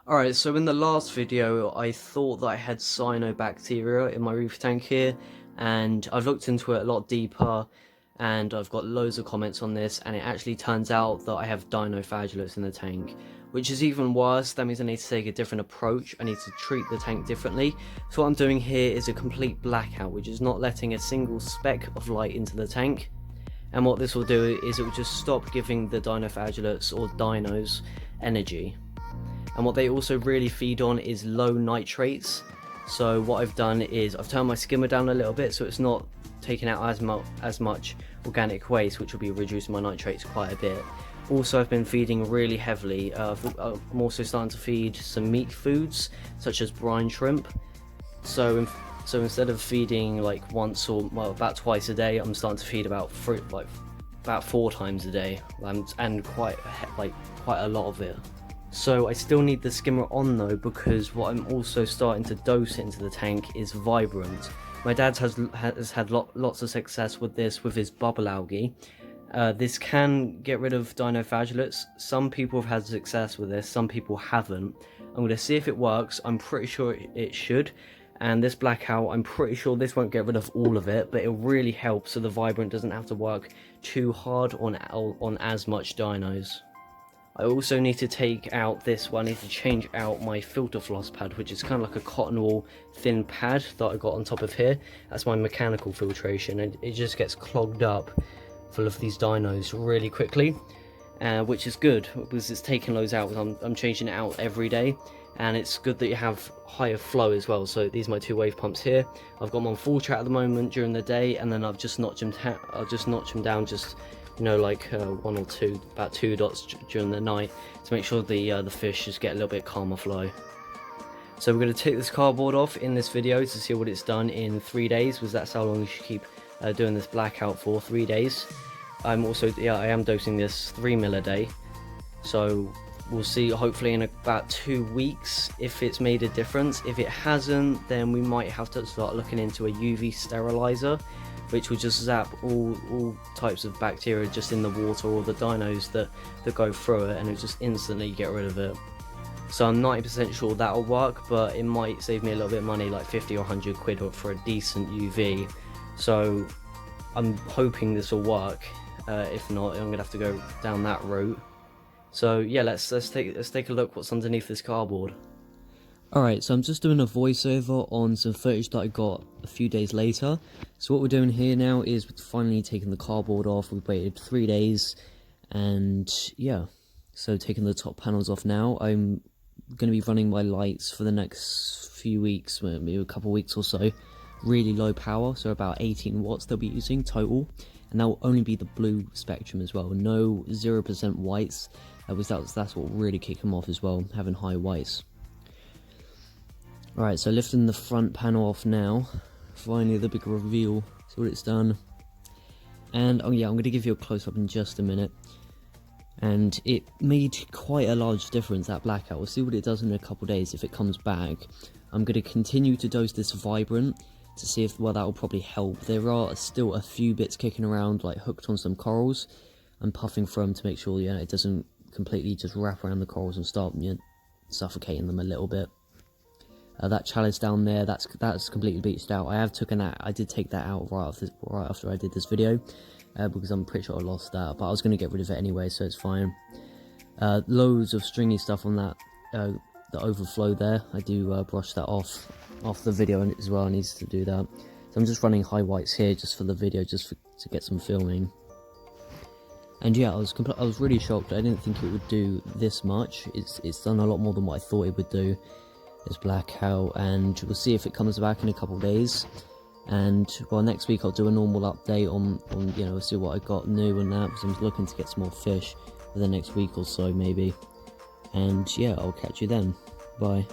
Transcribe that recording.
Alright, so in the last video I thought that I had cyanobacteria in my reef tank here, and I've looked into it a lot deeper and I've got loads of comments on this, and it actually turns out that I have dinofadulates in the tank, which is even worse. That means I need to take a different approach. I need to treat the tank differently. So what I'm doing here is a complete blackout, which is not letting a single speck of light into the tank. And what this will do is it will just stop giving the dinofadulates or dinos energy. And what they also really feed on is low nitrates. So what I've done is I've turned my skimmer down a little bit so it's not taking out as much organic waste, which will be reducing my nitrates quite a bit. Also, I've been feeding really heavily. I'm also starting to feed some meat foods such as brine shrimp. So instead of feeding like once or about twice a day, I'm starting to feed about 4 times a day, and quite a lot of it. So I still need the skimmer on though, because what I'm also starting to dose into the tank is Vibrant. My dad has had lots of success with this with his bubble algae. This can get rid of dinofadulates. Some people have had success with this, some people haven't. I'm going to see if it works. I'm pretty sure it should. And this blackout, I'm pretty sure this won't get rid of all of it, but it'll really help so the Vibrant doesn't have to work too hard on as much dinos. I also need to take out this one. I need to change out my filter floss pad, which is kind of like a cotton wool thin pad that I got on top of here. That's my mechanical filtration, and it just gets clogged up full of these dinos really quickly, which is good because it's taking loads out. I'm changing it out every day, and it's good that you have higher flow as well. So these are my 2 wave pumps here. I've got them on full chat at the moment during the day, and then I've just notched them down just, you know, like 1 or 2, about 2 dots during the night, to make sure the fish just get a little bit calmer flow. So we're going to take this cardboard off in this video to see what it's done in 3 days, because that's how long you should keep doing this blackout for, 3 days. I am dosing this 3 ml a day, so we'll see hopefully in about 2 weeks if it's made a difference. If it hasn't, then we might have to start looking into a UV sterilizer, which will just zap all types of bacteria just in the water, or the dinos that go through it, and it'll just instantly get rid of it. So I'm 90% sure that'll work, but it might save me a little bit of money, like 50 or 100 quid for a decent UV. So I'm hoping this will work. If not, I'm gonna have to go down that route. So yeah, let's take a look what's underneath this cardboard. Alright, so I'm just doing a voiceover on some footage that I got a few days later. So what we're doing here now is we're finally taking the cardboard off. We've waited 3 days, and yeah, so taking the top panels off now. I'm going to be running my lights for the next few weeks, maybe a couple of weeks or so. Really low power, so about 18 watts they'll be using total, and that will only be the blue spectrum as well. No 0% whites, because that's what will really kick them off as well, having high whites. Alright, so lifting the front panel off now. Finally the big reveal. See what it's done. And oh yeah, I'm going to give you a close-up in just a minute. And it made quite a large difference, that blackout. We'll see what it does in a couple of days if it comes back. I'm going to continue to dose this Vibrant to see if, well, that will probably help. There are still a few bits kicking around, like hooked on some corals. I'm puffing through them to make sure, yeah, it doesn't completely just wrap around the corals and start, you know, suffocating them a little bit. That chalice down there, that's completely bleached out. I did take that out right after I did this video, because I'm pretty sure I lost that, but I was going to get rid of it anyway, so it's fine. Loads of stringy stuff on that, the overflow there. I do brush that off the video as well. I need to do that. So I'm just running high whites here just for the video, to get some filming. And yeah, I was really shocked. I didn't think it would do this much. It's done a lot more than what I thought it would do. This blackout, and we'll see if it comes back in a couple of days. And well, next week I'll do a normal update on you know, see what I got new and that, because I'm looking to get some more fish for the next week or so maybe. And yeah, I'll catch you then. Bye.